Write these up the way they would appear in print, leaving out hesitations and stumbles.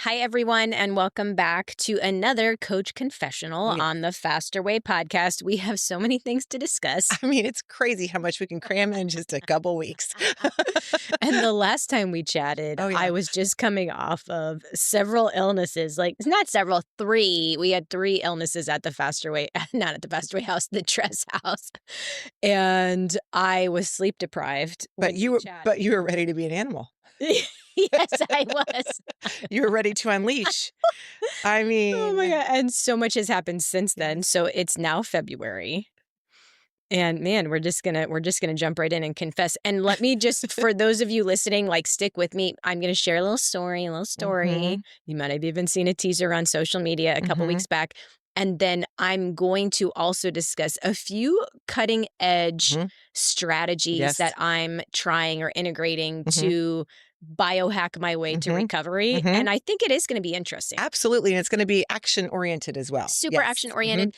Hi, everyone, and welcome back to another Coach Confessional Yeah. on the Faster Way podcast. We have so many things to discuss. I mean, it's crazy how much we can cram in just a couple weeks. And the last time we chatted, Oh, I yeah. was just coming off of several illnesses. Like, not several, three. We had three illnesses at the Faster Way, not at the Faster Way house, the Dress house. And I was sleep deprived But when you we were chatted. but you were ready to be an animal. Yes, I was. You were ready to unleash. I Oh my mean, God. And so much has happened since then. yes. So it's now February. And man, we're just gonna jump right in and confess. And let me just, for those of you listening, like stick with me. I'm gonna share a little story. Mhm, You might have even seen a teaser on social media a couple mhm, weeks back. And then I'm going to also discuss a few cutting edge mhm. strategies that Yes. I'm trying or integrating Mhm, to biohack my way to mhm, recovery. mhm. And I think it is going to be interesting. Absolutely, and it's gonna be action-oriented as well. Super action Yes. Mhm, oriented.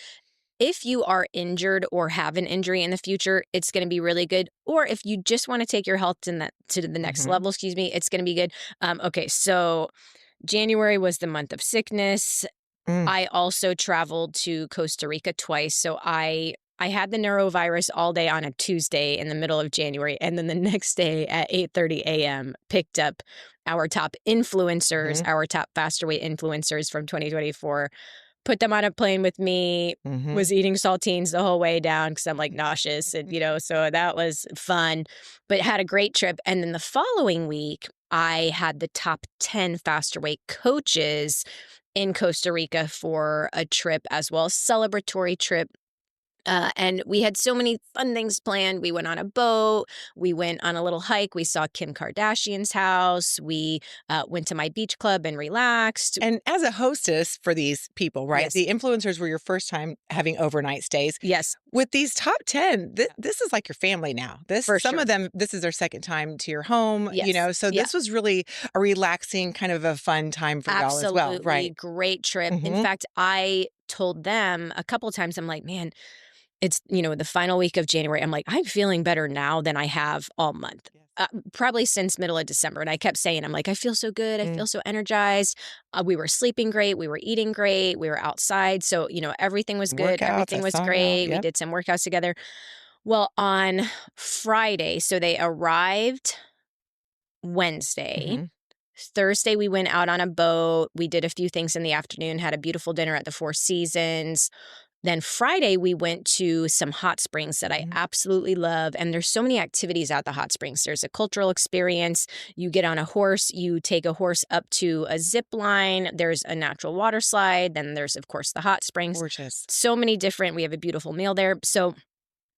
If you are injured or have an injury in the future, it's going to be really good. Or if you just want to take your health to the next mhm. level, it's going to be good. Okay, so January was the month of sickness. Mm. I also traveled to Costa Rica twice, so I had the neurovirus all day on a Tuesday in the middle of January, and then the next day at 8:30 a.m. picked up our top influencers, Mhm, our top faster weight influencers from 2024, put them on a plane with me, mhm. was eating saltines the whole way down because I'm, like, nauseous and, so that was fun, but had a great trip, and then the following week, I had the top 10 faster weight coaches in Costa Rica for a trip as well, celebratory trip. And we had so many fun things planned. We went on a boat. We went on a little hike. We saw Kim Kardashian's house. We went to my beach club and relaxed. And as a hostess for these people, right? Yes. The influencers were your first time having overnight stays. Yes, With these top 10, this is like your family now. for Some sure. of them, this is their second time to your home, Yes. so Yeah. this was really a relaxing, kind of a fun time for y'all as well, Absolutely right? great trip. In Mhm. fact, I told them a couple times, I'm like, man, it's, the final week of January. I'm like, I'm feeling better now than I have all month. Yes. Probably since middle of December. And I kept saying, I'm like, I feel so good. I Mm. feel so energized. We were sleeping great. We were eating great. We were outside. So, everything was good. Workouts, I Everything was saw y'all, great. We yep. did some workouts together. Well, on Friday, so they arrived Wednesday. Mhm. Thursday, we went out on a boat. We did a few things in the afternoon, had a beautiful dinner at the Four Seasons. Then Friday, we went to some hot springs that I Mhm. absolutely love. And there's so many activities at the hot springs. There's a cultural experience. You get on a horse, you take a horse up to a zip line. There's a natural water slide. Then there's, of course, the hot springs. Gorgeous. So many different, we have a beautiful meal there. So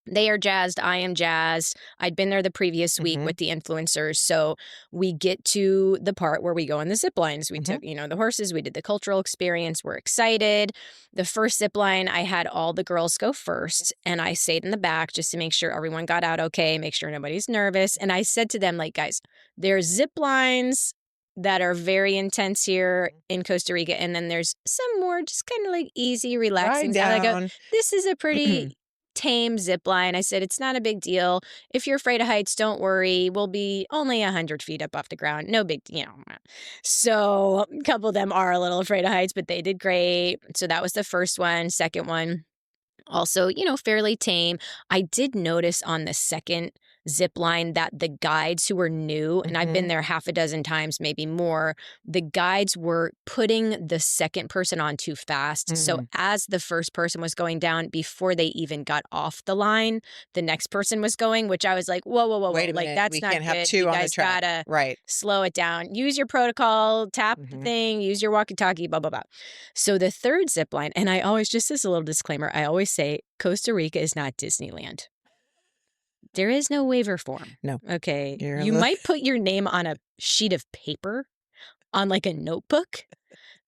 they are jazzed. I am jazzed. I'd been there the previous week Mhm. with the influencers. So we get to the part where we go on the zip lines. We Mhm. took, the horses. We did the cultural experience. We're excited. The first zip line, I had all the girls go first. And I stayed in the back just to make sure everyone got out okay, make sure nobody's nervous. And I said to them, like, guys, there's zip lines that are very intense here in Costa Rica. And then there's some more just kind of like easy, Ride relaxing stuff. I go, down. this is a pretty tame zip line. I said, it's not a big deal. If you're afraid of heights, don't worry. We'll be only 100 feet up off the ground. No big. So a couple of them are a little afraid of heights, but they did great. So that was the first one. Second one, also, fairly tame. I did notice on the second zip line that the guides who were new, and I've been Mhm. there half a dozen times, maybe more, the guides were putting the second person on too fast. So Mm. as the first person was going down, before they even got off the line, the next person was going, which I was like, whoa, whoa, whoa, whoa. Wait a Like, minute, that's we not can't have good. You 2 on the guys track. gotta Right. slow it down. Use your protocol, tap the Mhm. thing, use your walkie-talkie, blah, blah, blah. So the third zip line, and I always, just as a little disclaimer, I always say Costa Rica is not Disneyland. There is no waiver form. No. Okay. You're a You little might put your name on a sheet of paper on like a notebook,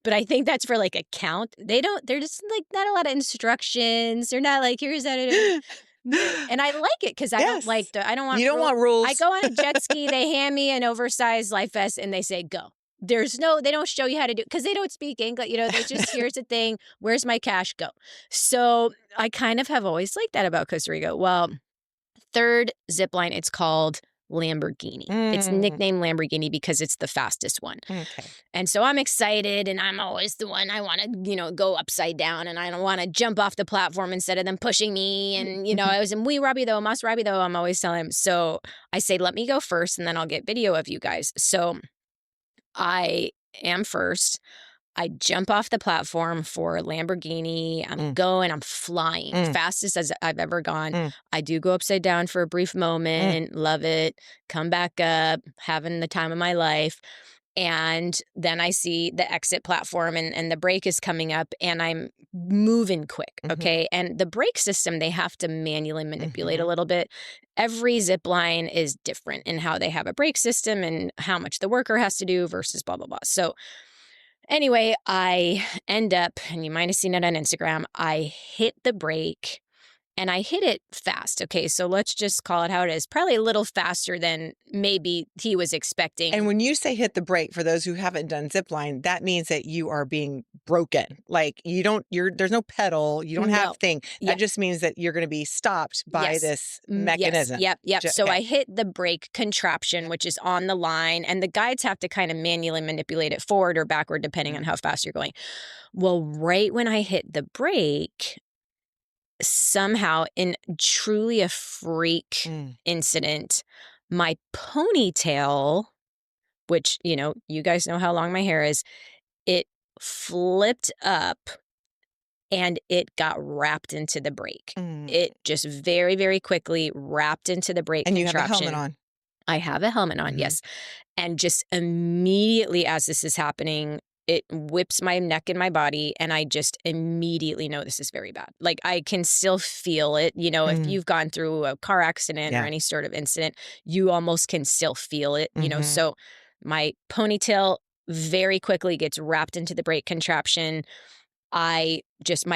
but I think that's for like a count. They're just like not a lot of instructions. They're not like, here's that. And I like it because Yes. I don't want You don't rules. want I rules. go on a jet ski, they hand me an oversized life vest and they say, go. They don't show you how to do, because they don't speak English. They just, here's the thing, where's my cash? Go. So I kind of have always liked that about Costa Rica. Well, third zip line, it's called Lamborghini. It's Mm, nicknamed Lamborghini because it's the fastest one. okay. And so I'm excited, and I'm always the one I want to, go upside down, and I don't want to jump off the platform instead of them pushing me. And, I was in muy rápido, más rápido. I'm always telling them. So I say, let me go first, and then I'll get video of you guys. So I am first. I jump off the platform for Lamborghini. I'm Mm, going, I'm flying, mm, fastest as I've ever gone. mm, I do go upside down for a brief mm. moment, love it, come back up, having the time of my life. And then I see the exit platform, and the brake is coming up, and I'm moving quick. Mhm, Okay. And the brake system, they have to manually manipulate a mhm. little bit. Every zip line is different in how they have a brake system and how much the worker has to do versus blah, blah, blah. So anyway, I end up, and you might have seen it on Instagram, I hit the brake and I hit it fast. Okay, so let's just call it how it is. Probably a little faster than maybe he was And expecting. when you say hit the brake, for those who haven't done zip line, that means that you are being broken. Like you don't you're there's no pedal, you don't have No. thing. Yeah. That just means that you're gonna be stopped by Yes. this Yes. mechanism. Yep. Yep. So Okay. I hit the brake contraption, Yep. which is on the line, and the guides have to kind of manually manipulate it forward or backward, depending on Mhm. how fast you're going. Well, right when I hit the brake, somehow, in truly a freak Mm, incident, my ponytail, which, you guys know how long my hair is, it flipped up and it got wrapped into the brake. mm. It just very, very quickly wrapped into the brake And you have a helmet contraption. on. I have a helmet on, Mhm. yes. And just immediately as this is happening, it whips my neck and my body, and I just immediately know this is very bad. Like, I can still feel it. If Mm. you've gone through a car accident or Yeah. any sort of incident, you almost can still feel it. Mhm. So my ponytail very quickly gets wrapped into the brake contraption. My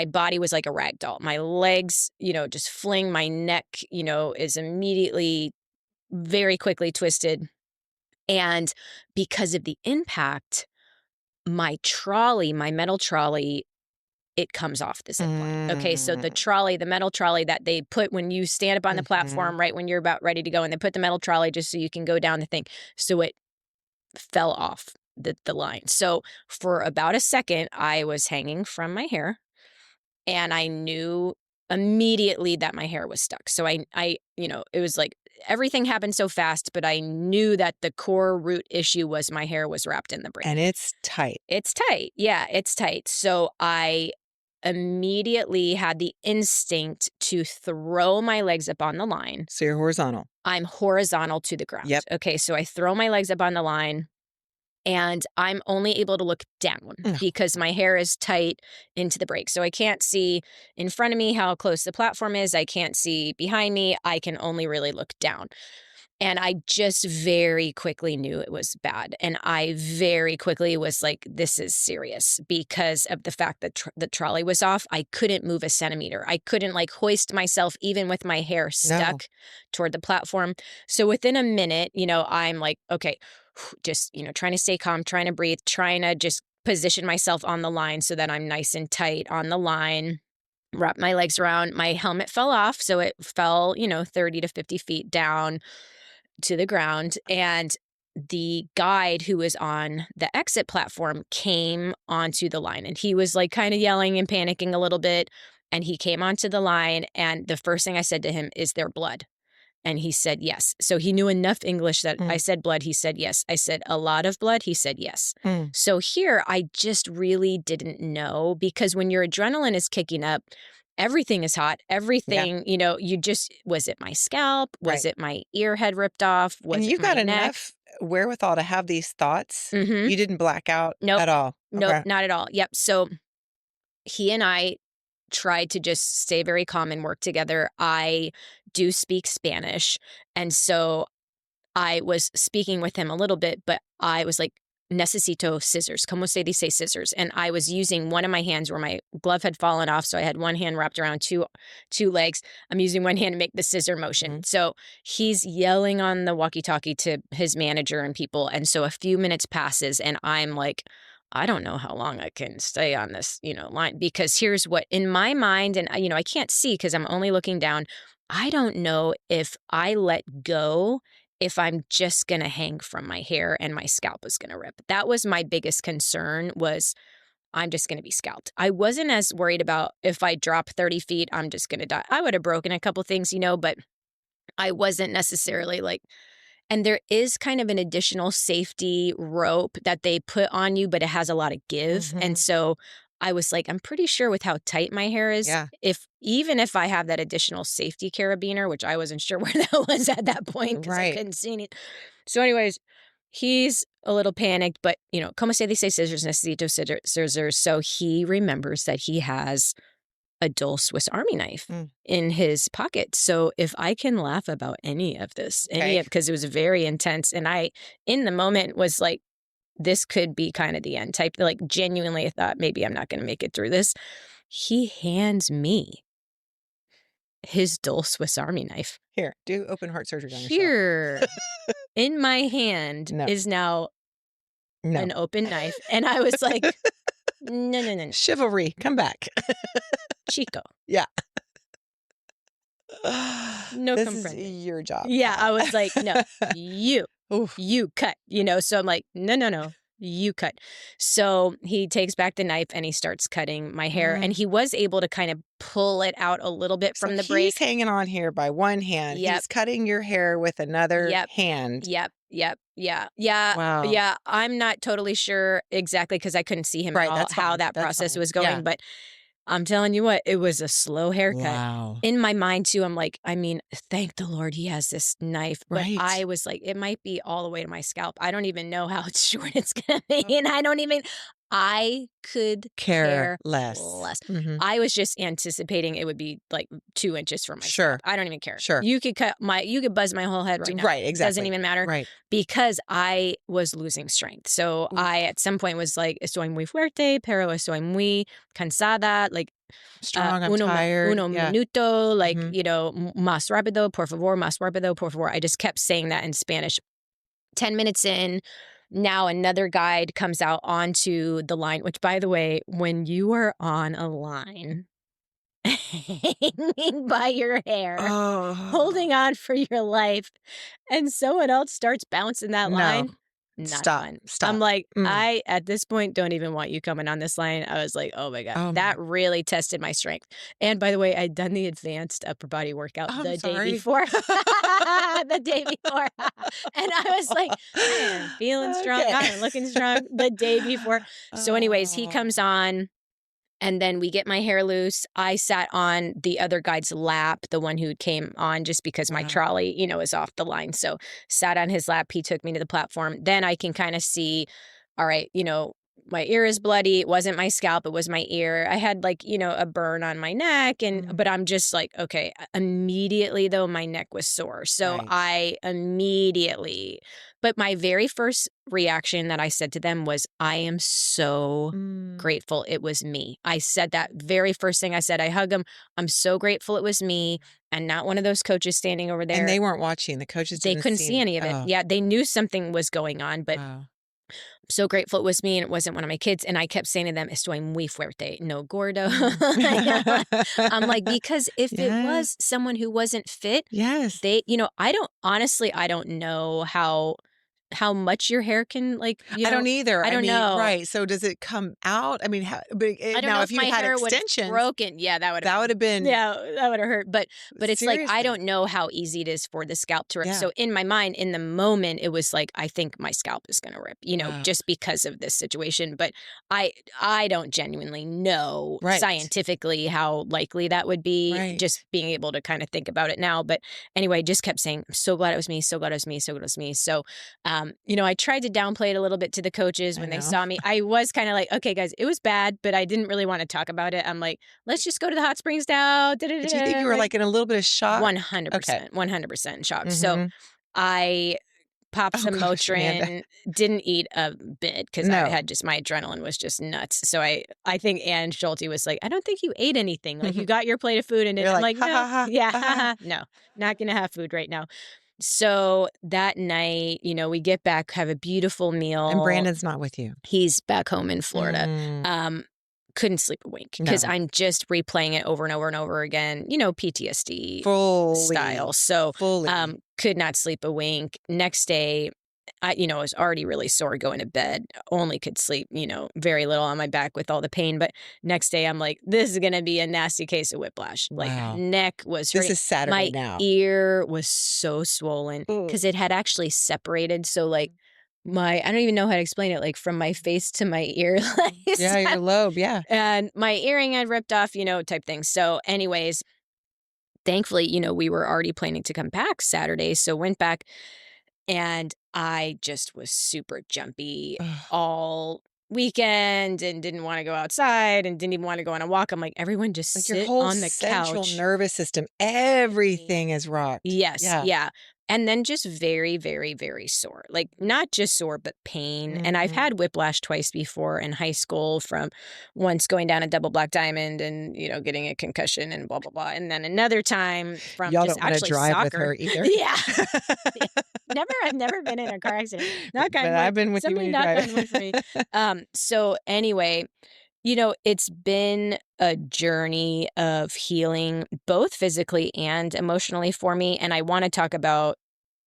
body was like a rag doll. My legs, just fling. My neck, is immediately very quickly twisted. And because of the impact, my metal trolley, it comes off the zip line. Okay, so Mm. the metal trolley that they put when you stand up on the Mhm. platform, right when you're about ready to go, and they put the metal trolley just so you can go down the thing. So it fell off the line. So for about a second, I was hanging from my hair, and I knew immediately that my hair was stuck. So it was like everything happened so fast, but I knew that the core root issue was my hair was wrapped in the brake. And it's tight. It's tight. Yeah, it's tight. So I immediately had the instinct to throw my legs up on the line. So you're horizontal. I'm horizontal to the ground. Yep. Okay, so I throw my legs up on the line, and I'm only able to look down No. because my hair is tight into the brake. So I can't see in front of me how close the platform is. I can't see behind me. I can only really look down. And I just very quickly knew it was bad. And I very quickly was like, this is serious because of the fact that the trolley was off. I couldn't move a centimeter. I couldn't like hoist myself even with my hair No. stuck toward the platform. So within a minute, I'm like, okay, just, trying to stay calm, trying to breathe, trying to just position myself on the line so that I'm nice and tight on the line. Wrap my legs around. My helmet fell off. So it fell, 30 to 50 feet down to the ground. And the guide who was on the exit platform came onto the line, and he was like kind of yelling and panicking a little bit. And he came onto the line. And the first thing I said to him, is there blood? And he said, yes. So he knew enough English that I Mm. said blood. He said, yes. I said, a lot of blood. He said, yes. Mm. So here I just really didn't know, because when your adrenaline is kicking up, everything is hot. Yeah. Everything, was it my scalp? Was Right. it my ear had ripped off? And Was it you my got neck? enough wherewithal to have these thoughts. Mm-hmm. You didn't black out Nope. at all. Nope. Okay. Not at all. Yep. So he and I tried to just stay very calm and work together. I do speak Spanish. And so I was speaking with him a little bit, but I was like, necesito scissors. Como se dice scissors? And I was using one of my hands where my glove had fallen off. So I had one hand wrapped around two legs. I'm using one hand to make the scissor motion. Mhm. So he's yelling on the walkie-talkie to his manager and people. And so a few minutes passes, and I'm like, I don't know how long I can stay on this, line, because here's what in my mind, and I can't see because I'm only looking down. I don't know if I let go if I'm just gonna hang from my hair and my scalp is gonna rip. That was my biggest concern was I'm just gonna be scalped. I wasn't as worried about if I drop 30 feet, I'm just gonna die. I would have broken a couple things, but I wasn't necessarily like and there is kind of an additional safety rope that they put on you, but it has a lot of give. And Mhm. so I was like, I'm pretty sure with how tight my hair is, Yeah. if even if I have that additional safety carabiner, which I wasn't sure where that was at that point because I Right. couldn't see it. So, anyways, he's a little panicked, but como se dice scissors, necesito scissors. So he remembers that he has a dull Swiss Army knife Mm. in his pocket. So if I can laugh about any of this, Okay. because it was very intense, and I, in the moment, was like, this could be kind of the end type. Like genuinely, I thought maybe I'm not going to make it through this. He hands me his dull Swiss Army knife. Here, do open heart surgery on yourself. Here in my hand No. is now No. an open knife, and I was like, no, no, no, no, Chivalry, come back. Chico, Yeah. no This is comprende. your job Yeah, now. I was like, "No, you, Oof. you cut," so I'm like, "No, no, no, you cut." So he takes back the knife and he starts cutting my hair, and Mm. he was able to kind of pull it out a little bit So from the he's break. hanging on here by one hand. Yep, He's cutting your hair with another yep, hand. yep, yep, yeah, yeah, Wow. yeah, I'm not totally sure exactly because I couldn't see him at Right, all that's how fine. that That's process fine. was Yeah. going, but I'm telling you what, it was a slow haircut. Wow. In my mind too, I'm like, I mean, thank the Lord he has this knife, but I Right. was like, it might be all the way to my scalp. I don't even know how short it's gonna be, Oh. and I could Care care less. less. Mhm. I was just anticipating it would be like 2 inches from my Sure. scalp. I don't even care. Sure. You could buzz my whole head right now. Right, Doesn't exactly. even matter Right. because I was losing strength. So I, Oof. at some point, was like, estoy muy fuerte, pero estoy muy cansada. Like, Strong, I'm tired. uno Yeah. minuto, like, Mhm. más rápido, por favor, más rápido, por favor. I just kept saying that in Spanish. 10 minutes in, now another guide comes out onto the line, which, by the way, when you are on a line hanging by your hair, Oh. holding on for your life, and someone else starts bouncing that No. line, not Stop. fun. I'm Stop. like, Mm. I, at this point, don't even want you coming on this line. I was like, oh my God, Oh that my really tested my strength. And by the way, I'd done the advanced upper body workout I'm the day sorry. before. The day before. And I was like, I am feeling strong. Okay. I am looking strong the day before. So, anyways, he Oh. comes on. And then we get my hair loose. I sat on the other guide's lap, the one who came on just because my Wow. trolley, is off the line. So sat on his lap. He took me to the platform. Then I can kind of see, all right, my ear is bloody. It wasn't my scalp, it was my ear. I had like, a burn on my neck Mm. but I'm just like, okay, immediately though my neck was sore. So Right. I immediately but my very first reaction that I said to them was, I am so Mm. grateful it was me. I said that very first thing I said. I hug him. I'm so grateful it was me and not one of those coaches standing over And there. they weren't watching. The coaches They didn't couldn't see see. any of it. Oh, Yeah, they knew something was going on, but wow. I'm so grateful it was me and it wasn't one of my kids. And I kept saying to them, estoy muy fuerte, no gordo. Mm. I'm like, because if it Yes. was someone who wasn't fit, Yes. I don't know how much your hair can like, I don't either. I I don't mean, know. right. So does it come out? I mean, but I don't now know if if you my had hair would have extensions, broken. Yeah, that would that would have been have hurt. But it's like I seriously. don't know how easy it is for the scalp to rip. Yeah. So in my mind, in the moment, it was like I think my scalp is gonna rip, Wow. just because of this situation. But I don't genuinely know Right. scientifically how likely that would be, just Right. being able to kind of think about it now. But anyway, just kept saying, I'm so glad it was me, so glad it was me, so glad it was me. So I tried to downplay it a little bit to the coaches I when they know. saw me. I was kind of like, okay, guys, it was bad, but I didn't really want to talk about it. I'm like, let's just go to the hot springs now. Do you think you were like in a little bit of shock? Okay. 100%, 100% shocked. So Mhm. I popped Oh some gosh, Amanda. Motrin, didn't eat a bit because I No. had just my adrenaline was just nuts. So I think Ann Schulte was like, I don't think you ate anything. Like you got your plate of food and You're I'm like, like, ha no, ha ha yeah, ha ha. no, not gonna have food right now. So that night, we get back, have a beautiful And meal. Brandon's not with you. He's back home in Florida. Mm, Couldn't sleep a wink because no. I'm just replaying it over and over and over again, PTSD Fully. style. So Fully. could not sleep a wink. Next day, I was already really sore going to bed, only could sleep, very little on my back with all the pain. But next day, I'm like, this is going to be a nasty case of whiplash. Like, Wow. neck was This hurting. is Saturday My now. ear was so swollen Ooh. because it had actually separated. So, like, I don't even know how to explain it, like from my face to my ear, like, Yeah, your lobe, yeah. and my earring had ripped off, type thing. So, anyways, thankfully, we were already planning to come back Saturday. So, went back and I just was super jumpy Ugh. all weekend and didn't wanna go outside and didn't even wanna go on a walk. I'm like, "Everyone just Like, your sit whole on the central couch." nervous system, Everything. everything is rocked. Yes, Yeah. yeah, and then just very, very, very sore, like, not just sore, but pain, and I've Mhm. had whiplash twice before in high school from once going down a double black diamond and, getting a concussion and blah, blah, blah, and then another time from Y'all just don't wanna actually drive with soccer. her either. Yeah. Yeah. I've never been in a car accident. Knock But on I've wood. been with you when Somebody you knock drive. on wood for me. So anyway, it's been a journey of healing both physically and emotionally for me. And I want to talk about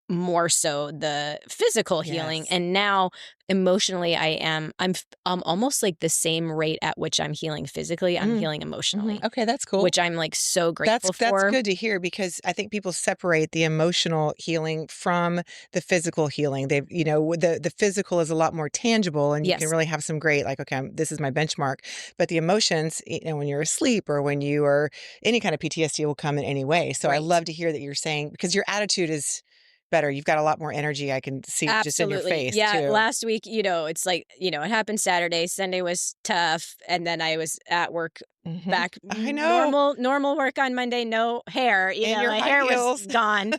more so the physical healing, Yes. and now emotionally I'm almost like the same rate at which I'm healing physically, I'm Mm. healing Mhm. emotionally, Okay, that's cool. which I'm like so That's grateful that's for. good to hear because I think people separate the emotional healing from the physical healing. They've the physical is a lot more tangible and you can Yes, really have some great like, okay, this is my benchmark. But the emotions, when you're asleep or when you are any kind of PTSD will come in any way. So I right. love to hear that you're saying because your attitude is better. You've got a lot more energy. I can see it just in your Absolutely. face Yeah, too. last week, it's like, it happened Saturday, Sunday was tough, and then I was at work Mhm. back I know. normal work on Monday, no hair, In your my high hair was heels. gone.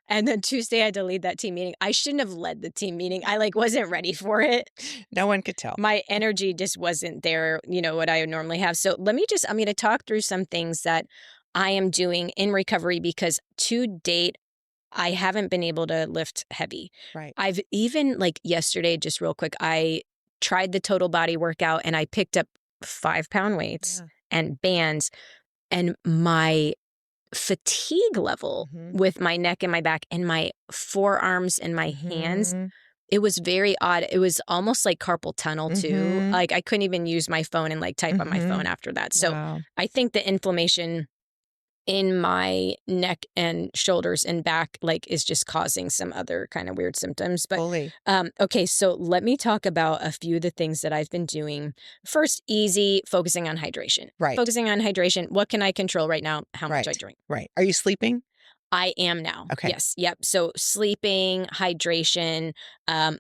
And then Tuesday I had to lead that team meeting. I shouldn't have led the team meeting. I like wasn't ready for it. No one could tell. My energy just wasn't there, what I would normally have. So I'm going to talk through some things that I am doing in recovery because to date I haven't been able to lift heavy. Right. I've even like yesterday, just real quick, I tried the total body workout and I picked up 5-pound weights Yeah. and bands, and my fatigue level Mhm. with my neck and my back and my forearms and my hands, Mhm. it was very odd. It was almost like carpal tunnel too. Mhm. Like I couldn't even use my phone and like type on my phone Mhm. after that. So Wow. I think the inflammation in my neck and shoulders and back, like, is just causing some other kind of weird symptoms. But, Fully. okay, so let me talk about a few of the things that I've been doing. First, easy, focusing on hydration. Right. Focusing on hydration. What can I control right now? How much I Right. drink. Right. Are you sleeping? I am now. Okay. Yes. Yep. So sleeping, hydration, um,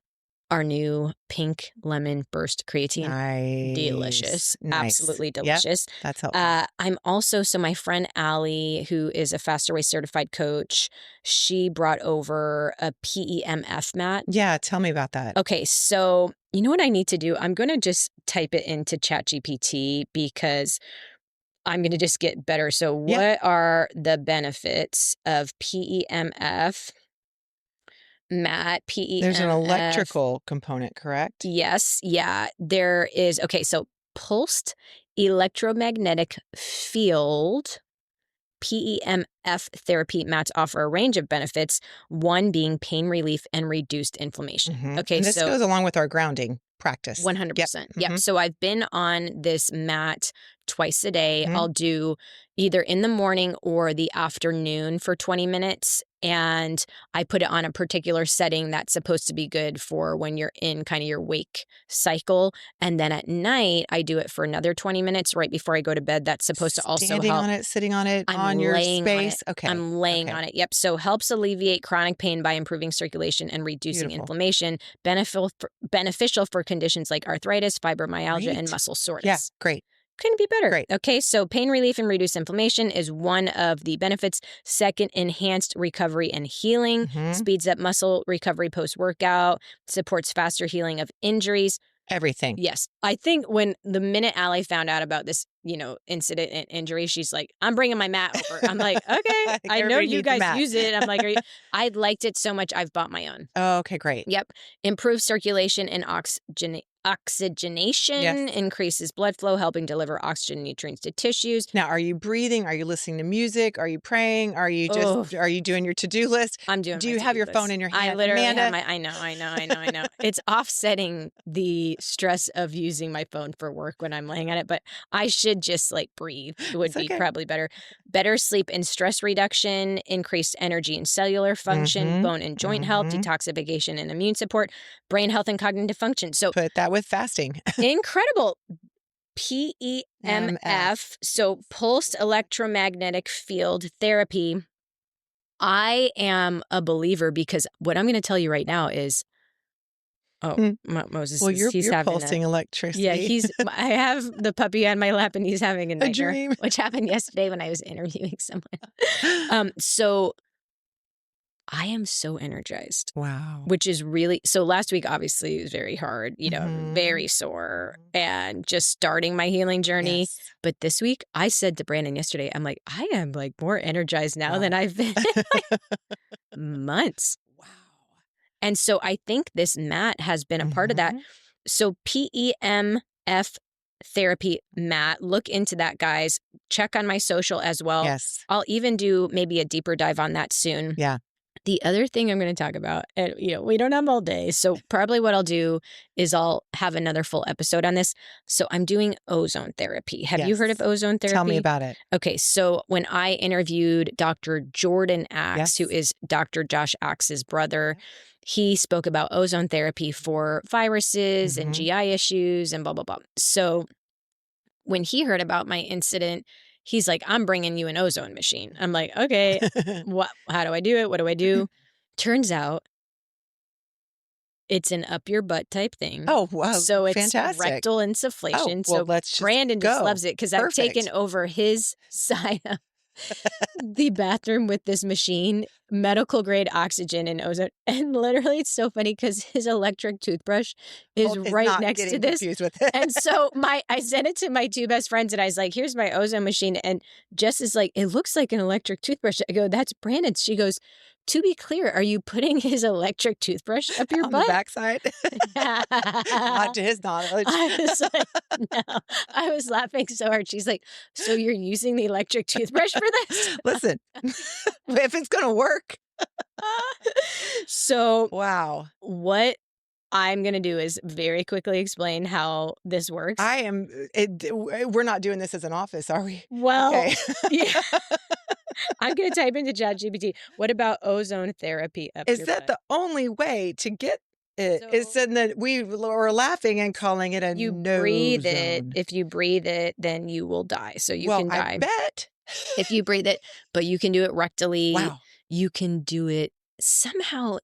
our new pink lemon burst creatine. Nice. Delicious, Nice. absolutely Yep. delicious. That's helpful. I'm also so my friend Allie, who is a Faster Way certified coach, she brought over a PEMF mat. Yeah, tell me about that. Okay, so you know what I need to do? I'm gonna just type it into ChatGPT because I'm gonna just get better. So Yeah. what are the benefits of PEMF mat, There's an PEMF? electrical component, correct? Yes, yeah, there is okay, so pulsed electromagnetic field, PEMF therapy mats offer a range of benefits, one being pain relief and reduced inflammation. Mhm. Okay, And this so goes along with our grounding practice. Yep. 100%. Yep. Mhm. So I've been on this mat twice a day. Mhm. I'll do either in the morning or the afternoon for 20 minutes. And I put it on a particular setting that's supposed to be good for when you're in kind of your wake cycle. And then at night, I do it for another 20 minutes right before I go to bed. That's supposed to also Standing help. on it, sitting on it, I'm on your laying on it. space. Okay. I'm laying Okay. on it. Yep. So helps alleviate chronic pain by improving circulation and reducing Beautiful. inflammation. Beneficial for conditions like arthritis, fibromyalgia, and Great. muscle Yeah, soreness. great. Couldn't be better. Great. Okay, so pain relief and reduced inflammation is one of the benefits. Second, enhanced recovery and healing, Mhm. speeds up muscle recovery post workout, supports faster healing of injuries. Everything. Yes. I think when the minute Allie found out about this, incident and injury, she's like, I'm bringing my mat over. I'm like, okay, I think I know everybody you needs a guys mat. use it. I'm like, I liked it so much. I've bought my own. Oh, okay, great. Yep. Improve circulation and oxygenation, increases blood flow, helping deliver oxygen and nutrients to tissues. Now, are you breathing? Are you listening to music? Are you praying? Are you are you doing your to-do list? I'm doing Do my you have to-do your list. phone in your I hand? literally have Amanda? I know. It's offsetting the stress of using my phone for work when I'm laying on it, but I should just like breathe. It would It's be okay. probably better. Better sleep and stress reduction, increased energy and cellular function, bone and joint health, detoxification and immune support, brain health and cognitive function. So put that with fasting. incredible. PEMF, so pulsed electromagnetic field therapy. I am a believer because what I'm going to tell you right now is, Moses, Well, he's you're having pulsing electricity. I have the puppy on my lap and he's having a nightmare, dream. which happened yesterday when I was interviewing someone. So I am so energized. Wow. Which is really so last week obviously it was very hard, very sore and just starting my healing journey. Yes. But this week I said to Brandon yesterday, I'm like, I am like more energized now than I've been in like months. Wow. And so I think this mat has been a part of that. So PEMF therapy mat, look into that, guys. Check on my social as well. Yes. I'll even do maybe a deeper dive on that soon. Yeah. The other thing I'm going to talk about, and we don't have all day, so probably what I'll do is I'll have another full episode on this. So I'm doing ozone therapy. Have you heard of ozone therapy? Tell me about it. Okay, so when I interviewed Dr. Jordan Axe, who is Dr. Josh Axe's brother, he spoke about ozone therapy for viruses and GI issues and blah, blah, blah. So when he heard about my incident, he's like, I'm bringing you an ozone machine. I'm like, okay, how do I do it? What do I do? Turns out it's an up your butt type thing. Oh, wow. So it's fantastic. rectal insufflation. Oh, well, so let's just Brandon go. just loves it because I've taken over his side of the bathroom with this machine, medical grade oxygen and ozone. And literally it's so funny because his electric toothbrush is right next to this. With it. And so I sent it to my two best friends and I was like, here's my ozone machine. And Jess is like, it looks like an electric toothbrush. I go, that's Brandon's. She goes, to be clear, are you putting his electric toothbrush up your butt? On the backside? Not to his knowledge. I was like, no. I was laughing so hard. She's like, so you're using the electric toothbrush for this? Listen, if it's going to work. So, wow. What I'm going to do is very quickly explain how this works. We're not doing this as an office, are we? Well, okay. Yeah. I'm going to type into ChatGPT. What about ozone therapy up your Is that butt? the only way to get it? It's in that we were laughing and calling it a You no breathe zone. it. If you breathe it, then you will die. So you can die. I bet. If you breathe it, but you can do it rectally. Wow. You can do it somehow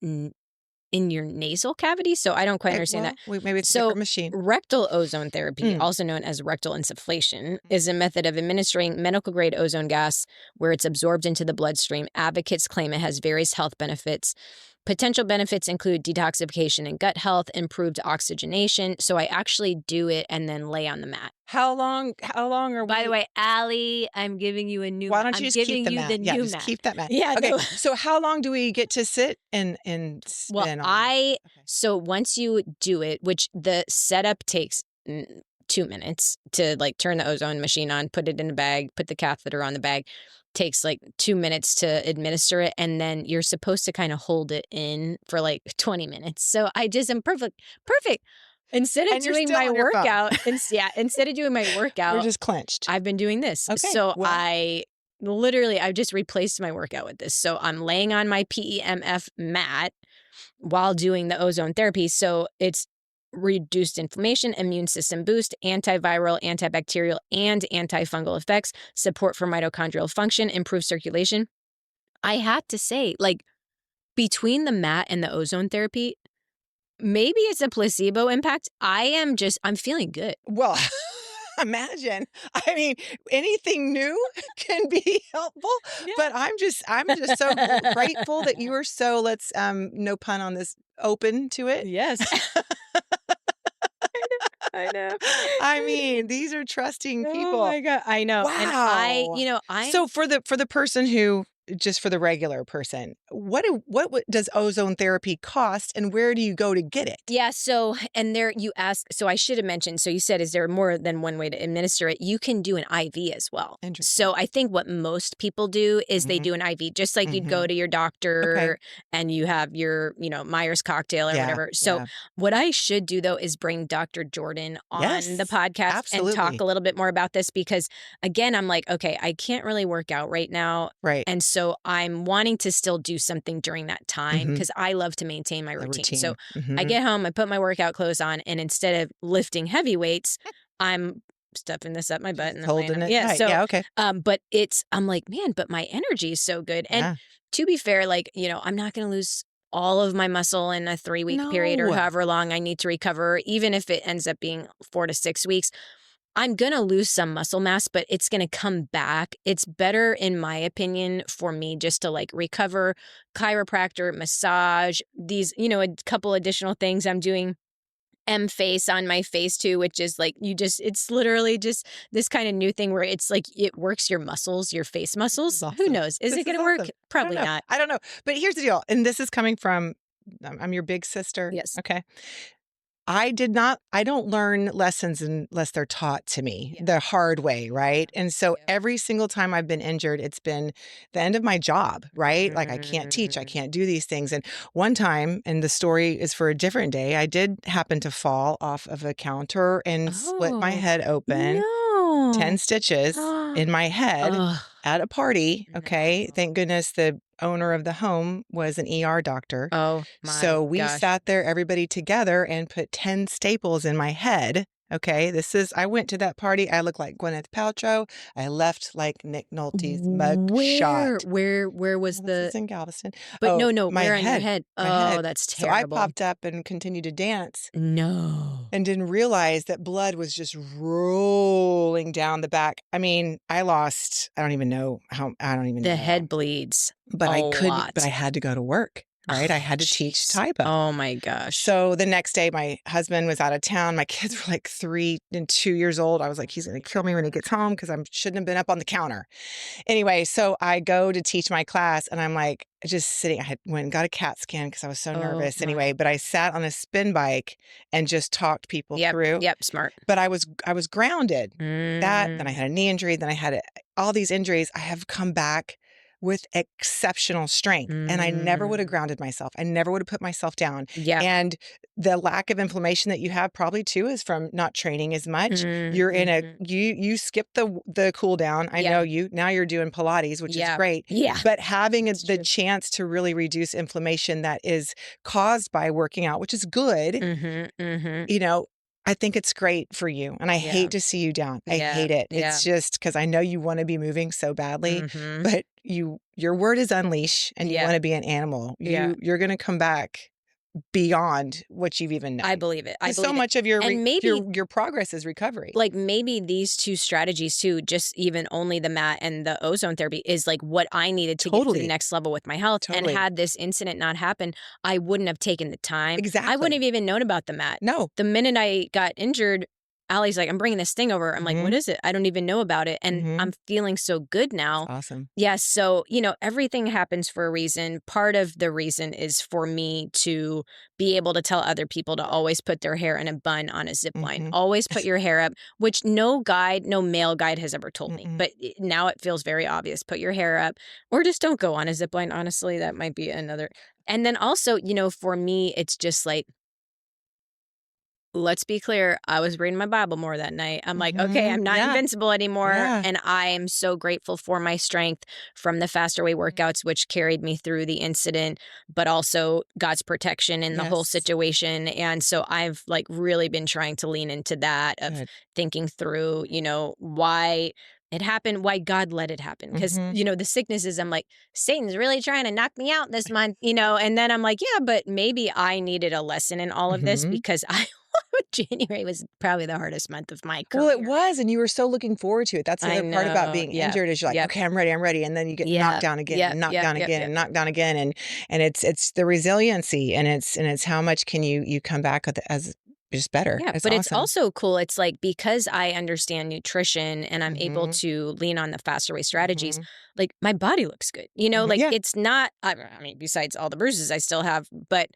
in your nasal cavity. So I don't quite understand that. Maybe it's a different machine. Rectal ozone therapy, also known as rectal insufflation, is a method of administering medical grade ozone gas where it's absorbed into the bloodstream. Advocates claim it has various health benefits. Potential benefits include detoxification and gut health, improved oxygenation. So I actually do it and then lay on the mat. How long are we? By the way, Allie, I'm giving you a new Why don't mat. you I'm just keep the giving you mat? the Yeah, new just mat. keep that mat. Yeah. Okay. No. So how long do we get to sit and spin on? So once you do it, which the setup takes 2 minutes to like turn the ozone machine on, put it in a bag, put the catheter on the bag, takes like 2 minutes to administer it. And then you're supposed to kind of hold it in for like 20 minutes. So I just am perfect. Instead of doing my workout, instead of doing my workout, we're just clenched. I've been doing this. Okay, So I've just replaced my workout with this. So I'm laying on my PEMF mat while doing the ozone therapy. So it's reduced inflammation, immune system boost, antiviral, antibacterial, and antifungal effects, support for mitochondrial function, improved circulation. I had to say, like, between the mat and the ozone therapy, maybe it's a placebo impact. I'm feeling good. Well, imagine. I mean, anything new can be helpful, but I'm just so grateful that you are so, no pun on this, open to it. Yes. I know. I mean, these are trusting people. Oh my God. I know. Wow. And so for the person who just for the regular person, what does ozone therapy cost, and where do you go to get it? Yeah, so and there you asked so I should have mentioned, so you said, "Is there more than one way to administer it?" You can do an IV as well. Interesting. So I think what most people do is they Mhm, do an IV, just like you'd go mhm. to your Okay. doctor and you have your, Myers cocktail or Yeah, whatever. So yeah. what I should do though is bring Dr. Jordan on the Yes, podcast and talk absolutely. a little bit more about this because again, I'm like, okay, I can't really work out right now. Right. And so I'm wanting to still do something during that time Mhm. because I love to maintain my The routine. So routine. I Mhm. get home, I put my workout clothes on, and instead of lifting heavy weights, I'm stuffing this up my butt Just and then laying holding on it yeah, tight. so, Yeah, okay. but I'm like, "Man, but my energy is so good," and Yeah. to be fair, like, I'm not gonna lose all of my muscle in a 3-week period or No. however long I need to recover, even if it ends up being 4 to 6 weeks. I'm gonna lose some muscle mass, but it's gonna come back. It's better, in my opinion, for me just to like recover, chiropractor, massage, these, a couple additional things I'm doing. M face on my face too, which is like it's literally just this kind of new thing where it's like it works your muscles, your face This is muscles. Who awesome. knows? Is it This is gonna work? awesome. I don't Probably know. not. I don't know. But here's the deal, and this is coming from I'm your big sister, Yes. okay? I don't learn lessons unless they're taught to me Yeah. the hard way, Yeah. right? And so Yep. every single time I've been injured, it's been the end of my job, right? Like I can't teach, I Mm. can't do these things. And one time, and the story is for a different day, I did happen to fall off of a counter and split my Oh, head open, 10 no. stitches in my head Oh, at a party, okay? no. Thank goodness the owner of the home was an ER doctor. Oh my So we gosh. sat there, everybody together, and put 10 staples in my head. Okay, I went to that party. I looked like Gwyneth Paltrow. I left like Nick Nolte's mug Where shot. where was Oh, this the is in Galveston. but Oh, no, no, my where on your head, head? my Oh, head. that's So I terrible. popped up and continued to dance No. and didn't realize that blood was just rolling down the back. I mean, I don't even know how, I don't even The know. head bleeds But a I lot. had to go to work, right? I Oh, had to teach jeez. typo. Oh my gosh. So the next day, my husband was out of town. My kids were like 3 and 2 years old. I was like, he's going to kill me when he gets home because I shouldn't have been up on the counter. Anyway, so I go to teach my class and I'm like, just sitting. I had went and got a CAT scan because I was so Oh nervous my anyway. But I sat on gosh. a spin bike and just talked people Yep, through. yep, smart. But I was grounded. Then I Mm, had a knee injury. Then I had all these injuries. I have come back with exceptional strength. And I never would have mm. grounded myself. I never would have put myself down. Yeah. And the lack of inflammation that you have probably too is from not training as much. Mm, You're in a mhm. you skip the cool down. I Yeah, know you now you're doing Pilates, which is yeah, great. yeah. But having It's the true. chance to really reduce inflammation that is caused by working out, which is good, Mhm, mhm. you know, I think it's great for you, and I Yeah, hate to see you down. I yeah, hate it. yeah. It's just because I know you wanna be moving so badly, Mhm. but your word is unleash, and you Yeah, wanna be an animal. yeah. You're gonna come back beyond what you've even I known. believe it, I Because so believe it. much of your And maybe your progress is recovery. like, maybe these 2 strategies too, just even only the mat and the ozone therapy is, like, what I needed to get to the Totally, next level with my health, and totally. had this incident not happen, I wouldn't have taken the time. I wouldn't have Exactly. even known about the mat. No. The minute I got injured, Allie's like, "I'm bringing this thing over." I'm like, "What Mhm, is it?" I don't even know about it, and mhm. I'm feeling so good That's now. awesome. Yeah, so, everything happens for a reason. Part of the reason is for me to be able to tell other people to always put their hair in a bun on a zip line. Mhm. Always put your hair up, which no male guide has ever told me. Mm-mm. But now it feels very obvious. Put your hair up or just don't go on a zip line. Honestly, that might be another. And then also, for me, it's just like, let's be clear, I was reading my Bible more that night. I'm like, okay, Mhm. I'm not Yeah, invincible anymore. yeah. And I am so grateful for my strength from the faster way workouts, which carried me through the incident, but also God's protection in the whole Yes. situation. And so I've like really been trying to lean into that of Good. thinking through, why it happened, why God let it happen. Cause, Mhm, the sickness is, I'm like, Satan's really trying to knock me out this month, and then I'm like, yeah, but maybe I needed a lesson in all of this mhm. because January was probably the hardest month of my Well, it career. was, and you were so looking forward to it. That's the I other part about know. being Yep. injured is you're like, Yep. "Okay, I'm ready," and then you get knocked Yep. down again Yep. and knocked Yep. down Yep. again Yep. and knocked down again, and it's the resiliency, and it's how much can you come back with as just better. Yeah, It's but it's awesome. also cool. It's like because I understand nutrition and I'm able Mhm. to lean on the faster way strategies, Mhm. like my body looks good. Mhm. Like Yeah. it's not, I mean, besides all the bruises I still have, but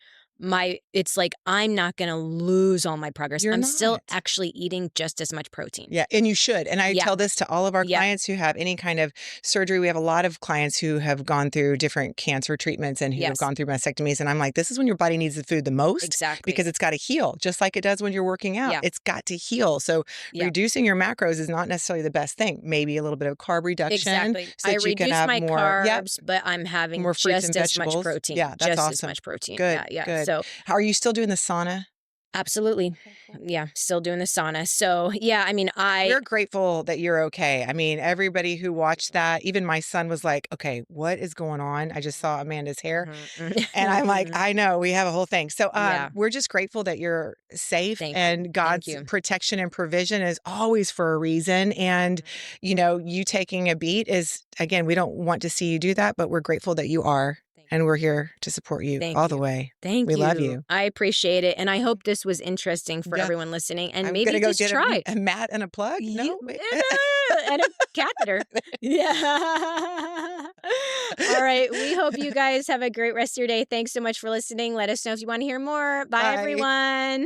it's like I'm not going to lose all my progress. You're I'm still not. actually eating just as much protein. Yeah, and you should, and I Yeah. tell this to all of our Yep. clients who have any kind of surgery. We have a lot of clients who have gone through different cancer treatments and who have Yes. gone through mastectomies, and I'm like, "This is when your body needs the food the most Exactly. because it's gotta heal, just like it does when you're working out. Yeah. It's got to heal, so Yeah. reducing your macros is not necessarily the best thing. Maybe a little bit of carb reduction Exactly. so I that you can reduce have my more. Yep, carbs, but I'm having more fruits and just as much vegetables. protein. Yeah, that's Just as awesome. much protein. Good, Yeah. Yeah. good. So How are you still doing the sauna? absolutely. Okay, cool. Yeah, still doing the sauna. So, yeah, I mean, We're grateful that you're okay. I mean, everybody who watched that, even my son was like, "Okay, what is going on? I just saw Amanda's hair." Mhm, And I'm like, mhm. "I know, we have a whole thing." So, Yeah, we're just grateful that you're safe thank you. and Thank God's you. protection and provision is always for a reason. And, Mhm. you taking a beat is, again, we don't want to see you do that, but we're grateful that you are, Thank and we're here to support you thank all the you. way. Thank We love you. you. I appreciate it, and I hope this was interesting for Yeah, everyone listening, and I'm gonna maybe go just get try. a mat and a plug. You No, wait. and a catheter. Yeah. All right, we hope you guys have a great rest of your day. Thanks so much for listening. Let us know if you wanna hear more. Bye, Bye. everyone.